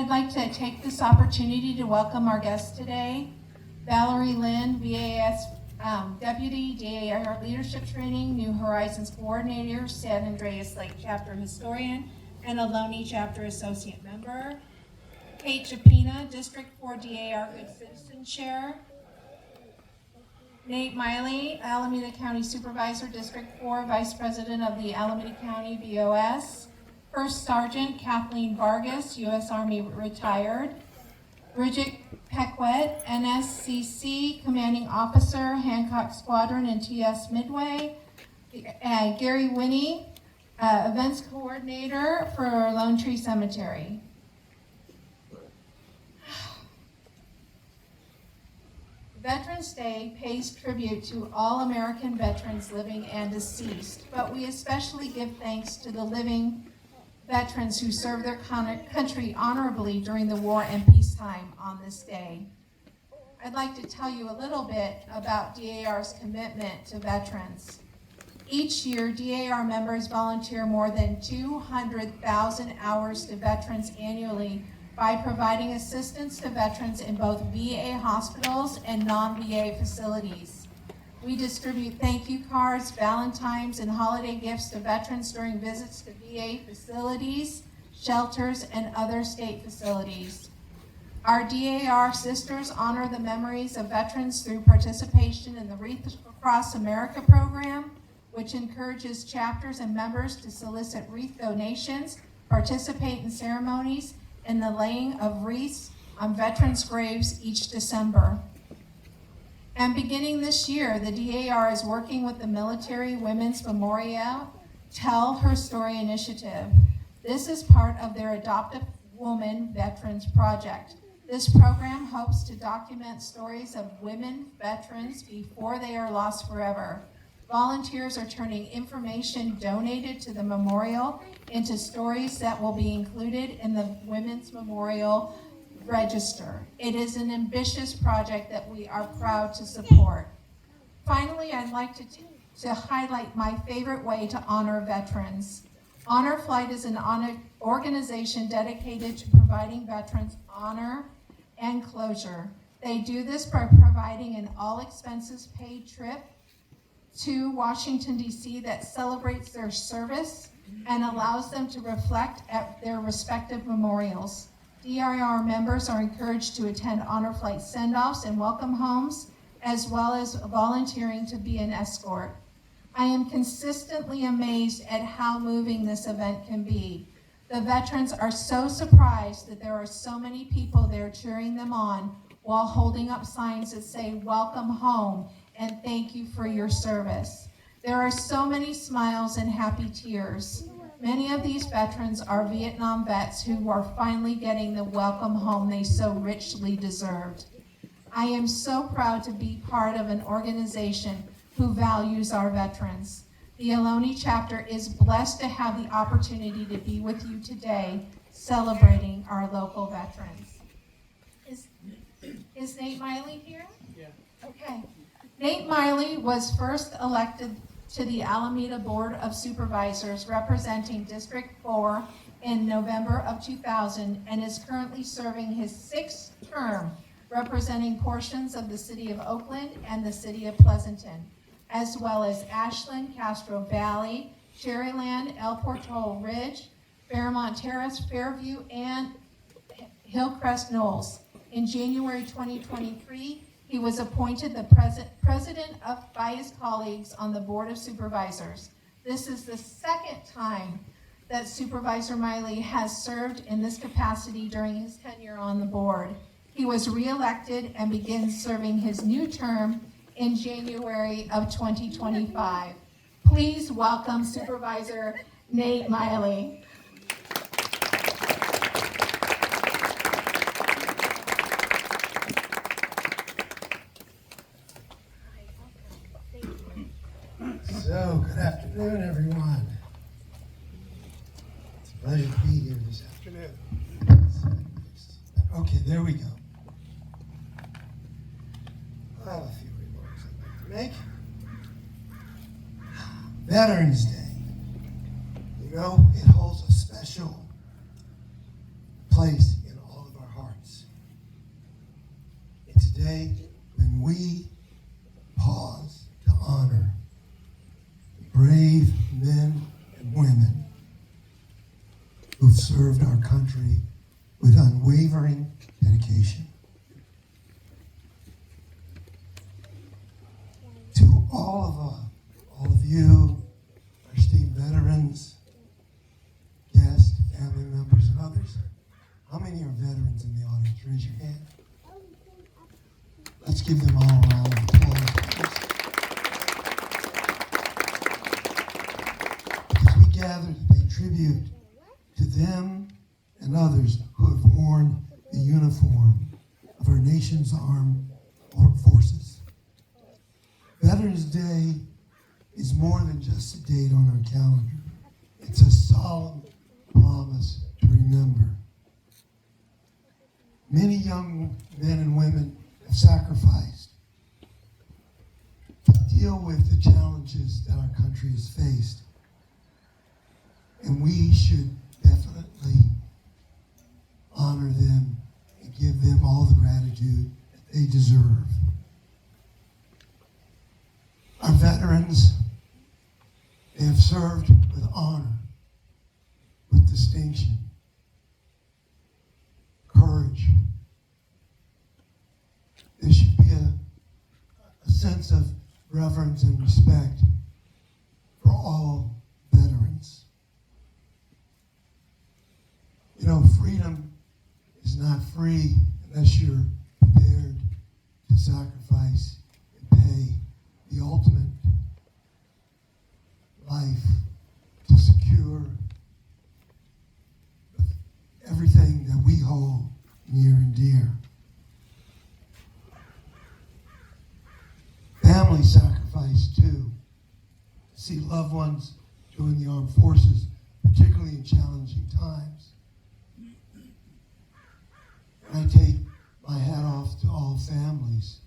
I'd like to take this opportunity to welcome our guests today. Valerie Lynn, VAS Deputy, DAR Leadership Training, New Horizons Coordinator, San Andreas Lake Chapter Historian, and Ohlone Chapter Associate Member. Kate Chapina, District 4 DAR Good Citizen Chair. Nate Miley, Alameda County Supervisor, District 4, Vice President of the Alameda County BOS. First Sergeant Kathleen Vargas, U.S. Army retired. Bridget Pequet, NSCC Commanding Officer, Hancock Squadron and TS Midway. Gary Winnie, Events Coordinator for Lone Tree Cemetery. Veterans Day pays tribute to all American veterans living and deceased, but we especially give thanks to the living veterans who served their country honorably during the war and peacetime on this day. I'd like to tell you a little bit about DAR's commitment to veterans. Each year, DAR members volunteer more than 200,000 hours to veterans annually by providing assistance to veterans in both VA hospitals and non-VA facilities. We distribute thank you cards, Valentine's, and holiday gifts to veterans during visits to VA facilities, shelters, and other state facilities. Our DAR sisters honor the memories of veterans through participation in the Wreath Across America program, which encourages chapters and members to solicit wreath donations, participate in ceremonies, and the laying of wreaths on veterans' graves each December. And beginning this year, the DAR is working with the Military Women's Memorial Tell Her Story initiative. This is part of their Adopt a Woman Veterans Project. This program hopes to document stories of women veterans before they are lost forever. Volunteers are turning information donated to the memorial into stories that will be included in the Women's Memorial Register. It is an ambitious project that we are proud to support. Finally, I'd like to highlight my favorite way to honor veterans. Honor Flight is an organization dedicated to providing veterans honor and closure. They do this by providing an all-expenses-paid trip to Washington, D.C. that celebrates their service and allows them to reflect at their respective memorials. DRR members are encouraged to attend Honor Flight send-offs and welcome homes, as well as volunteering to be an escort. I am consistently amazed at how moving this event can be. The veterans are so surprised that there are so many people there cheering them on while holding up signs that say, "Welcome home," and "Thank you for your service." There are so many smiles and happy tears. Many of these veterans are Vietnam vets who are finally getting the welcome home they so richly deserved. I am so proud to be part of an organization who values our veterans. The Ohlone chapter is blessed to have the opportunity to be with you today, celebrating our local veterans. Is Nate Miley here? Yeah. Okay. Nate Miley was first elected to the Alameda Board of Supervisors representing District 4 in November of 2000 and is currently serving his 6th term representing portions of the city of Oakland and the city of Pleasanton, as well as Ashland, Castro Valley, Cherryland, El Portal Ridge, Fairmont Terrace, Fairview, and Hillcrest Knolls. In January 2023, he was appointed the president by his colleagues on the Board of Supervisors. This is the second time that Supervisor Miley has served in this capacity during his tenure on the board. He was reelected and begins serving his new term in January of 2025. Please welcome Supervisor Nate Miley. So, good afternoon, everyone. It's a pleasure to be here this afternoon. Okay, there we go. I have a few remarks I'd like to make. Veterans Day. You know, it holds a special place in all day when we pause to honor the brave men and women who've served our country with unwavering dedication. To all of you, our state veterans, guests, family members, and others, how many are veterans in the audience? Raise your hand. Let's give them all a round of applause, please. As we gather to pay tribute to them and others who have worn the uniform of our nation's armed forces. Veterans Day is more than just a date on our calendar. It's a solemn promise to remember. Many young men and women have sacrificed to deal with the challenges that our country has faced. And we should definitely honor them and give them all the gratitude that they deserve. Our veterans, they have served with honor, with distinction, courage. There should be a sense of reverence and respect for all veterans. You know, freedom is not free unless you're prepared to sacrifice and pay the ultimate life to secure everything that we hold near and dear. Family sacrifice too. See loved ones join the armed forces, particularly in challenging times. And I take my hat off to all families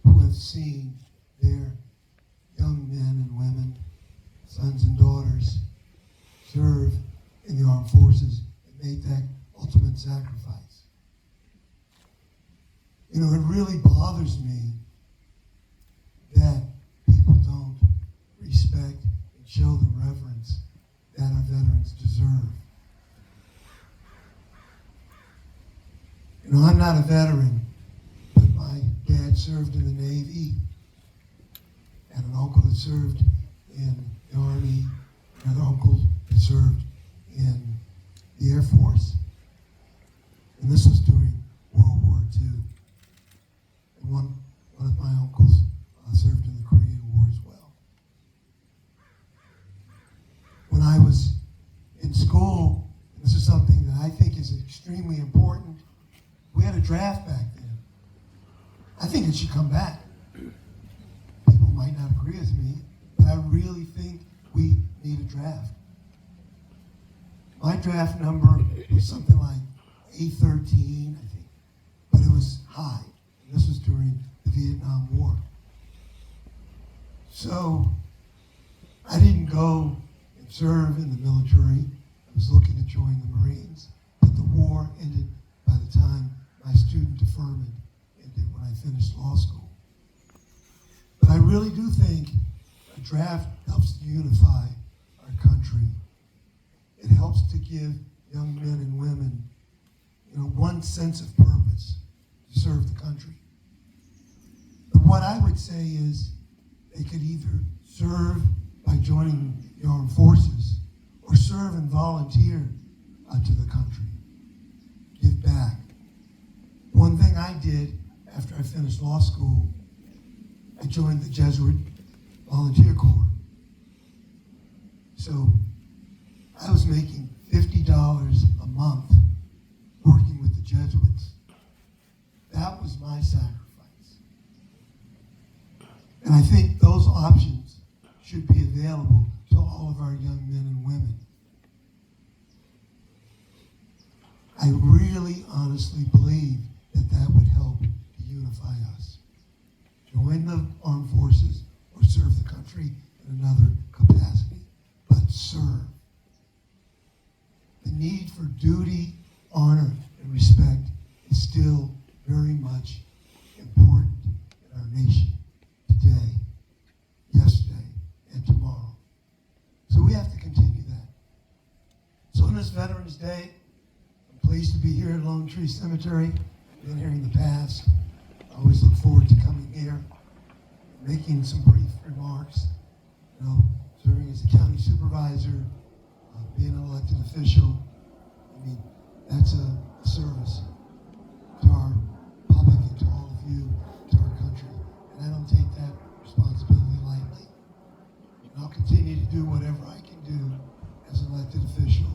who have seen their young men and women, sons and daughters, serve in the armed forces and make that ultimate sacrifice. You know, it really bothers me that people don't respect and show the reverence that our veterans deserve. You know, I'm not a veteran, but my dad served in the Navy, and an uncle that served in the Army, another uncle that served in the Air Force. And this was during World War II. And one of my uncles served in the Korean War as well. When I was in school, this is something that I think is extremely important, we had a draft back then. I think it should come back. People might not agree with me, but I really think we need a draft. My draft number was something like A13, I think, but it was high. This was during the Vietnam War. So I didn't go and serve in the military. I was looking to join the Marines, but the war ended by the time my student deferment ended when I finished law school. But I really do think a draft helps to unify our country. It helps to give young men and women, you know, one sense of purpose to serve the country. But what I would say is they could either serve by joining the armed forces or serve and volunteer to the country. Give back. One thing I did after I finished law school, I joined the Jesuit Volunteer Corps. So I was making $50 a month working with the Jesuits. That was my sacrifice. And I think those options should be available to all of our young men and women. I really honestly believe that that would help to unify us. Join the armed forces or serve the country in another capacity, but serve. The need for duty, honor, and respect is still very much important. this Veterans Day, I'm pleased to be here at Lone Tree Cemetery. Been here in the past. I always look forward to coming here, making some brief remarks. You know, serving as a county supervisor, being an elected official. I mean, that's a service to our public and to all of you, to our country. And I don't take that responsibility lightly. And I'll continue to do whatever I can do as an elected official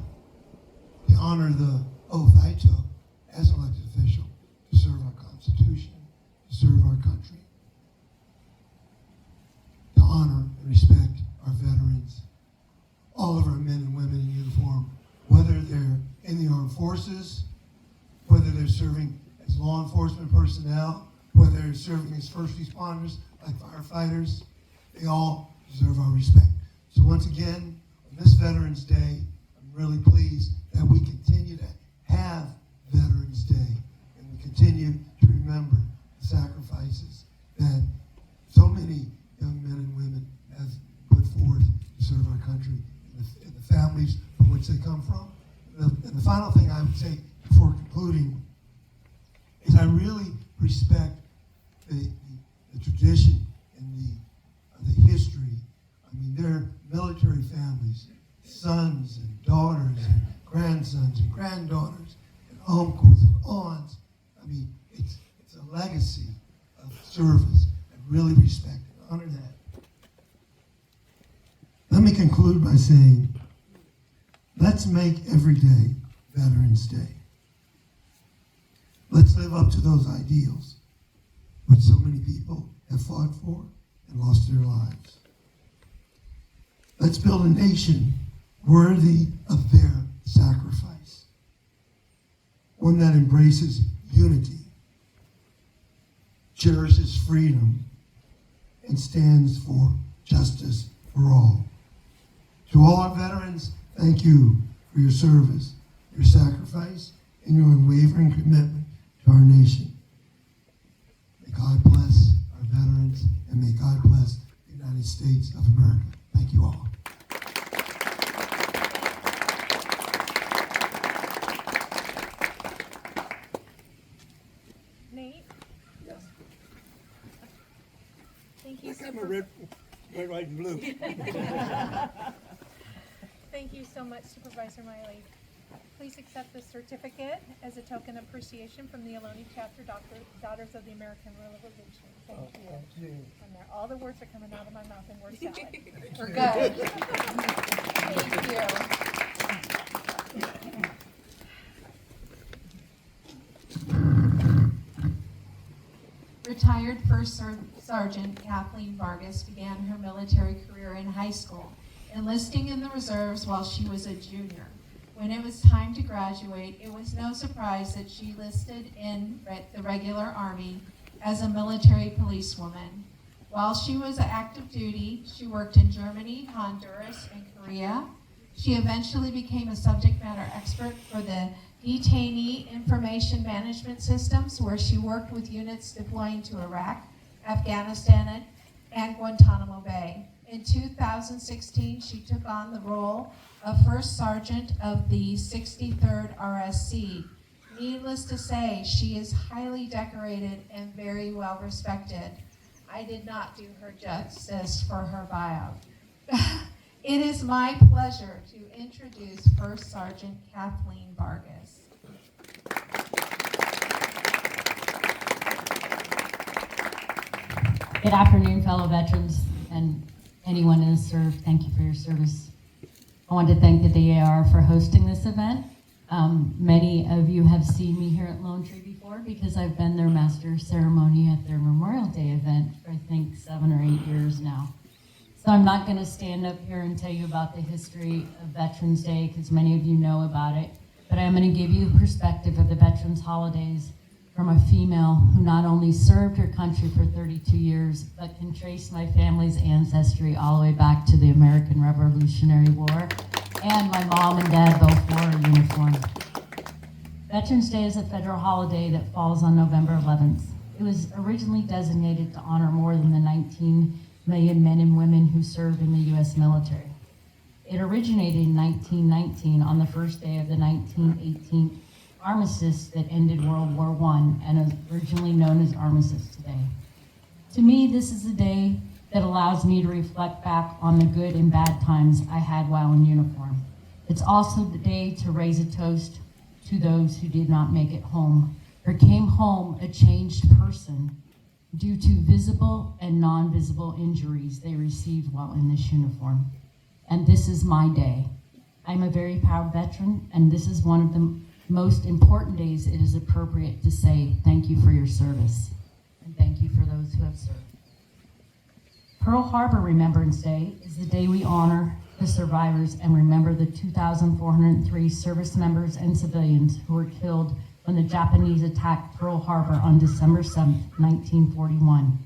to honor the oath I took as an elected official to serve our Constitution, to serve our country, to honor and respect our veterans, all of our men and women in uniform, whether they're in the armed forces, whether they're serving as law enforcement personnel, whether they're serving as first responders like firefighters, they all deserve our respect. So once again, on this Veterans Day, I'm really pleased that we continue to have Veterans Day, and we continue to remember the sacrifices that so many young men and women have put forth to serve our country and the families from which they come from. And the final thing I would say before concluding is I really respect the tradition and the history. I mean, they're military families, sons and daughters and grandsons and granddaughters and uncles and aunts. I mean, it's a legacy of service. I really respect and honor that. Let me conclude by saying, let's make every day Veterans Day. Let's live up to those ideals which so many people have fought for and lost their lives. Let's build a nation worthy of their sacrifice, one that embraces unity, cherishes freedom, and stands for justice for all. To all our veterans, thank you for your service, your sacrifice, and your unwavering commitment to our nation. May God bless our veterans, and may God bless the United States of America. Thank you all. Nate? Yes. Thank you, I'm a red, white, and blue. Thank you so much, Supervisor Miley. Please accept this certificate as a token of appreciation from the Alameda Chapter Daughters of the American Revolution. Thank you. Thank you. And all the words are coming out of my mouth in word salad. We're good. Thank you. Retired First Sergeant Kathleen Vargas began her military career in high school, enlisting in the reserves while she was a junior. When it was time to graduate, it was no surprise that she enlisted in the regular Army as a military policewoman. While she was active duty, she worked in Germany, Honduras, and Korea. She eventually became a subject matter expert for the detainee information management systems, where she worked with units deploying to Iraq, Afghanistan, and Guantanamo Bay. In 2016, she took on the role of First Sergeant of the 63rd RSC. Needless to say, she is highly decorated and very well respected. I did not do her justice for her bio. It is my pleasure to introduce First Sergeant Kathleen Vargas. Good afternoon, fellow veterans and anyone who has served. Thank you for your service. I want to thank the DAR for hosting this event. Many of you have seen me here at Lone Tree before because I've been their master ceremony at their Memorial Day event for I think 7 or 8 years now. So I'm not going to stand up here and tell you about the history of Veterans Day because many of you know about it, but I'm going to give you a perspective of the Veterans holidays from a female who not only served her country for 32 years, but can trace my family's ancestry all the way back to the American Revolutionary War. And my mom and dad both wore a uniform. Veterans Day is a federal holiday that falls on November 11th. It was originally designated to honor more than the 19 million men and women who served in the U.S. military. It originated in 1919 on the first day of the 1918 armistice that ended World War I and is originally known as Armistice Day. To me, this is a day that allows me to reflect back on the good and bad times I had while in uniform. It's also the day to raise a toast to those who did not make it home or came home a changed person due to visible and non-visible injuries they received while in this uniform. And this is my day. I'm a very proud veteran, and this is one of the most important days it is appropriate to say thank you for your service, and thank you for those who have served. Pearl Harbor Remembrance Day is the day we honor the survivors and remember the 2,403 service members and civilians who were killed when the Japanese attacked Pearl Harbor on December 7, 1941.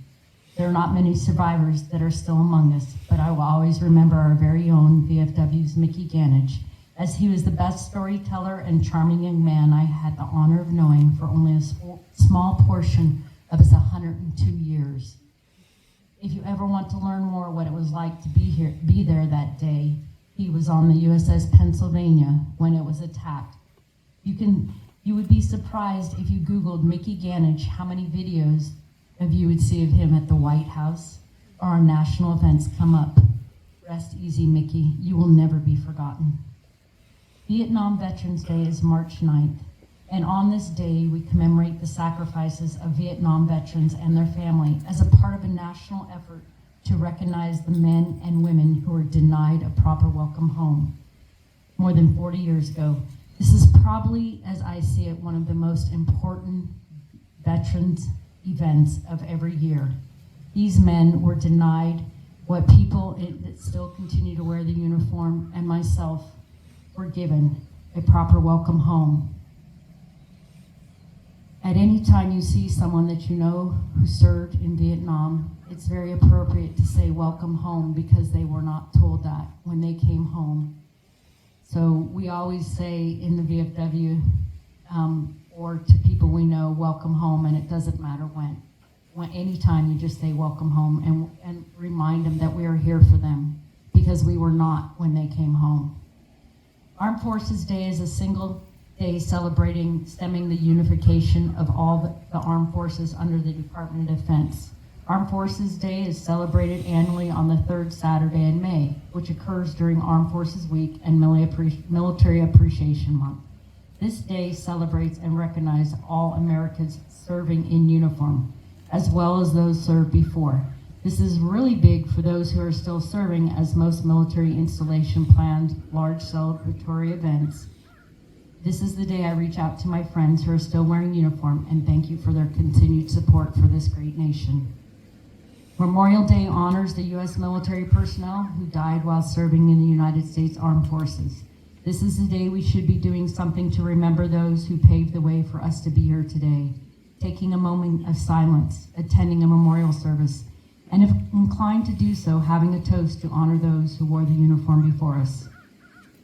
There are not many survivors that are still among us, but I will always remember our very own VFW's Mickey Ganage, as he was the best storyteller and charming young man I had the honor of knowing for only a small portion of his 102 years. If you ever want to learn more what it was like to be there that day, he was on the USS Pennsylvania when it was attacked. You would be surprised if you Googled Mickey Ganage how many videos of you would see of him at the White House or on national events come up. Rest easy, Mickey. You will never be forgotten. Vietnam Veterans Day is March 9th, and on this day we commemorate the sacrifices of Vietnam veterans and their family as a part of a national effort to recognize the men and women who were denied a proper welcome home. More than 40 years ago, this is probably, as I see it, one of the most important veterans events of every year. These men were denied what people that still continue to wear the uniform and myself were given, a proper welcome home. At any time you see someone that you know who served in Vietnam, it's very appropriate to say welcome home because they were not told that when they came home. So we always say in the VFW, or to people we know, welcome home, and it doesn't matter when. Anytime you just say welcome home and remind them that we are here for them because we were not when they came home. Armed Forces Day is a single day celebrating stemming the unification of all the armed forces under the Department of Defense. Armed Forces Day is celebrated annually on the third Saturday in May, which occurs during Armed Forces Week and Military Appreciation Month. This day celebrates and recognizes all Americans serving in uniform, as well as those served before. This is really big for those who are still serving, as most military installation plans large celebratory events. This is the day I reach out to my friends who are still wearing uniform and thank you for their continued support for this great nation. Memorial Day honors the U.S. military personnel who died while serving in the United States Armed Forces. This is the day we should be doing something to remember those who paved the way for us to be here today, taking a moment of silence, attending a memorial service, and if inclined to do so, having a toast to honor those who wore the uniform before us.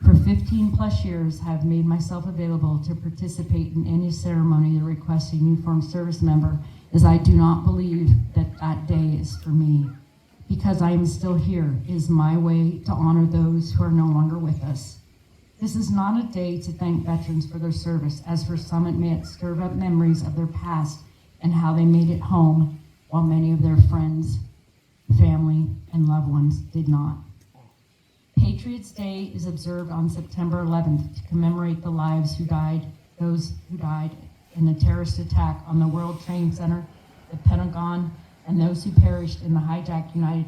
For 15 plus years, I have made myself available to participate in any ceremony that requests a uniformed service member, as I do not believe that that day is for me. Because I am still here is my way to honor those who are no longer with us. This is not a day to thank veterans for their service, as for some it may stir up memories of their past and how they made it home, while many of their friends, family, and loved ones did not. Patriots Day is observed on September 11th to commemorate the lives those who died in the terrorist attack on the World Trade Center, the Pentagon, and those who perished in the hijacked United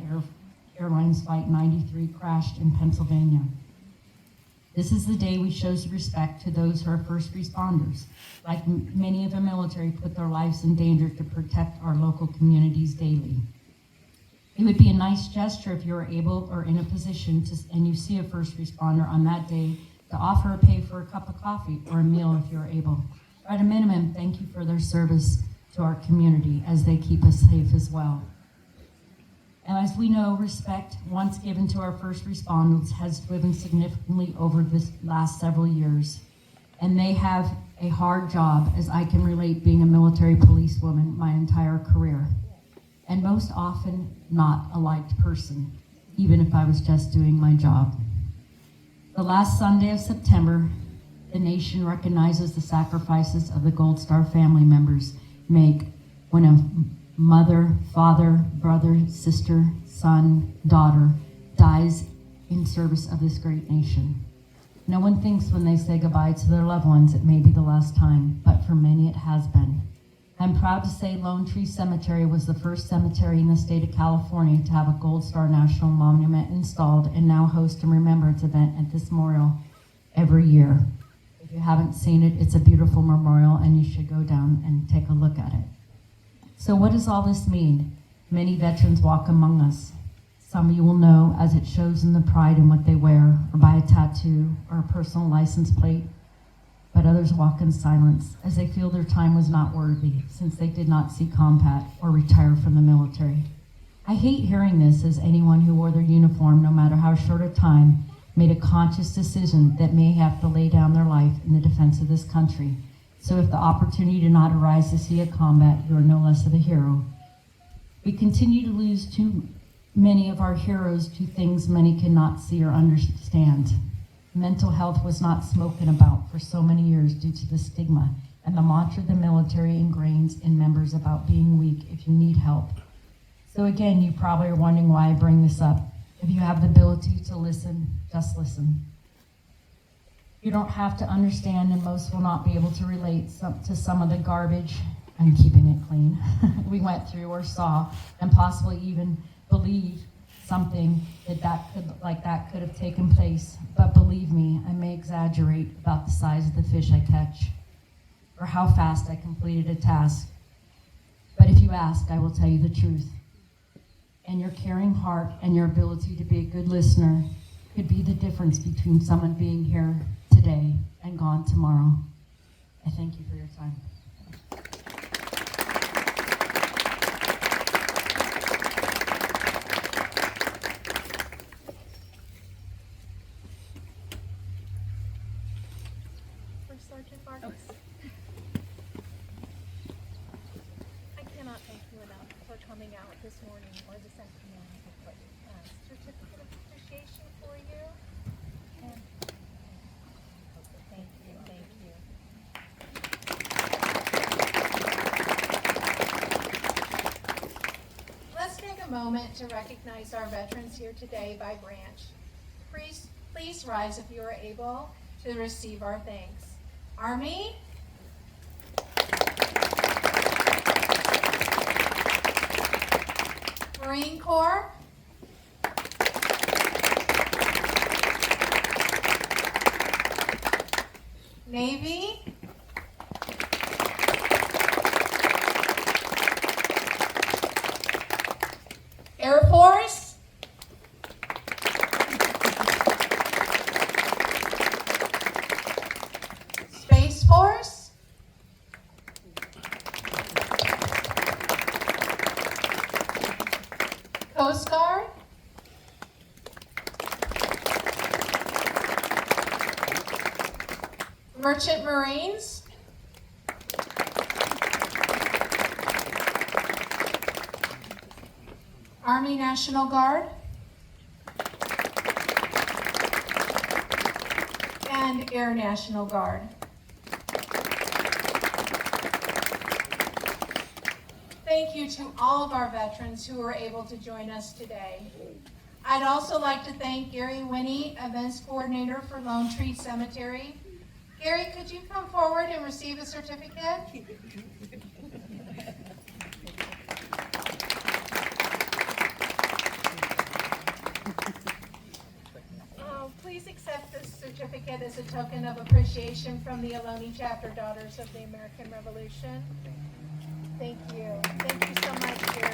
Airlines Flight 93 crashed in Pennsylvania. This is the day we show respect to those who are first responders. Like many of the military, put their lives in danger to protect our local communities daily. It would be a nice gesture if you are able or in a position to, and you see a first responder on that day, to offer or pay for a cup of coffee or a meal if you're able. Or at a minimum, thank you for their service to our community as they keep us safe as well. And as we know, respect once given to our first responders has driven significantly over this last several years. And they have a hard job, as I can relate being a military policewoman my entire career. And most often not a liked person, even if I was just doing my job. The last Sunday of September, the nation recognizes the sacrifices of the Gold Star family members make when a mother, father, brother, sister, son, daughter dies in service of this great nation. No one thinks when they say goodbye to their loved ones it may be the last time, but for many it has been. I'm proud to say Lone Tree Cemetery was the first cemetery in the state of California to have a Gold Star National Monument installed and now host a remembrance event at this memorial every year. If you haven't seen it, it's a beautiful memorial and you should go down and take a look at it. So what does all this mean? Many veterans walk among us. Some of you will know as it shows in the pride in what they wear, or by a tattoo, or a personal license plate. But others walk in silence as they feel their time was not worthy since they did not see combat or retire from the military. I hate hearing this as anyone who wore their uniform, no matter how short a time, made a conscious decision that may have to lay down their life in the defense of this country. So if the opportunity did not arise to see a combat, you are no less of a hero. We continue to lose too many of our heroes to things many cannot see or understand. Mental health was not spoken about for so many years due to the stigma and the mantra the military ingrains in members about being weak if you need help. So again, you probably are wondering why I bring this up. If you have the ability to listen, just listen. You don't have to understand, and most will not be able to relate to some of the garbage, I'm keeping it clean, we went through or saw, and possibly even believe something that could have taken place. But believe me, I may exaggerate about the size of the fish I catch or how fast I completed a task. But if you ask, I will tell you the truth. And your caring heart and your ability to be a good listener could be the difference between someone being here today and gone tomorrow. I thank you for your time. Sergeant Marcus. I cannot thank you enough for coming out this morning or this afternoon to put a certificate of appreciation for you. And thank you, thank you. Let's take a moment to recognize our veterans here today by branch. Please rise if you are able to receive our thanks. Army, Marine Corps, Navy, Air Force, Space Force, Coast Guard, Merchant Marines, Army National Guard, and Air National Guard. Thank you to all of our veterans who were able to join us today. I'd also like to thank Gary Winnie, Events Coordinator for Lone Tree Cemetery. Gary, could you come forward and receive a certificate? Please accept this certificate as a token of appreciation from the Ohlone Chapter Daughters of the American Revolution. Thank you. Thank you so much, Gary.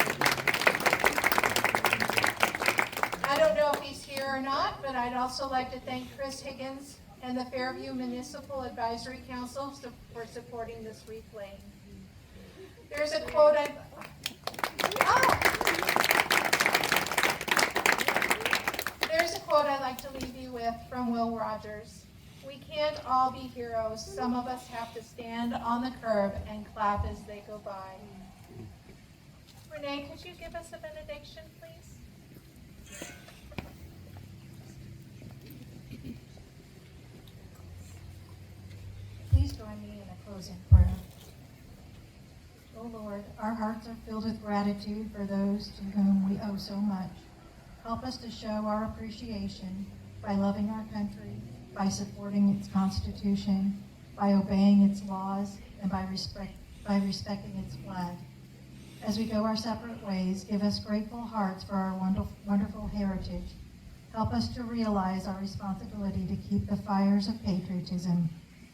I don't know if he's here or not, but I'd also like to thank Chris Higgins and the Fairview Municipal Advisory Council for supporting this wreath laying. There's a quote I'd like to leave you with from Will Rogers. We can't all be heroes. Some of us have to stand on the curb and clap as they go by. Renee, could you give us a benediction, please? close in prayer. O Lord, our hearts are filled with gratitude for those to whom we owe so much. Help us to show our appreciation by loving our country, by supporting its Constitution, by obeying its laws, and by respecting its flag. As we go our separate ways, give us grateful hearts for our wonderful heritage. Help us to realize our responsibility to keep the fires of patriotism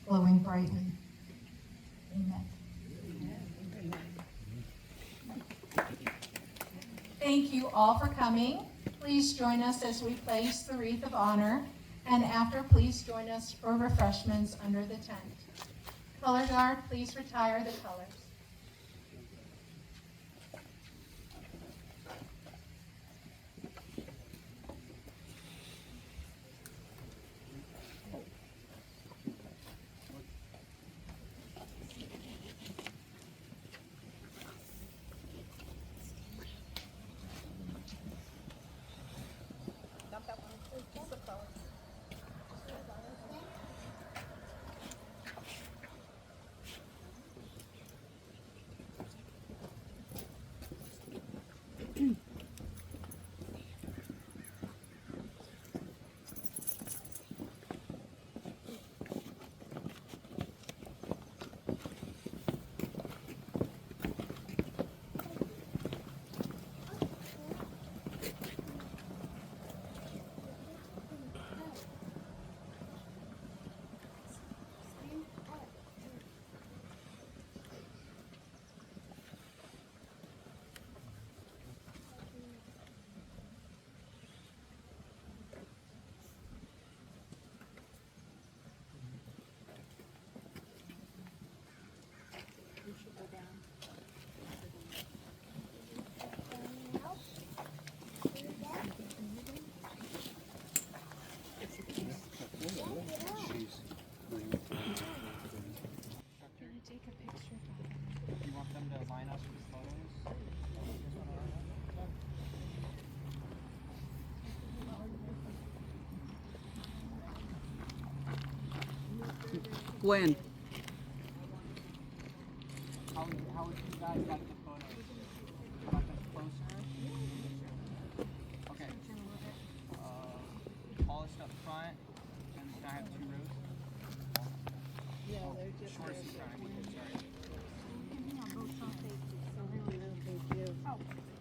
glowing brightly. Amen. Thank you all for coming. Please join us as we place the wreath of honor, and after, please join us for refreshments under the tent. Color guard, please retire the colors. Not that one. Just the color. Take a picture of that. You want them to line up with photos? When? How would you guys like the photos? You want them closer? Okay. Tallest up front, and can I have 2 rows? Yeah, they're just Shortest in front, I mean, sorry. So thank you.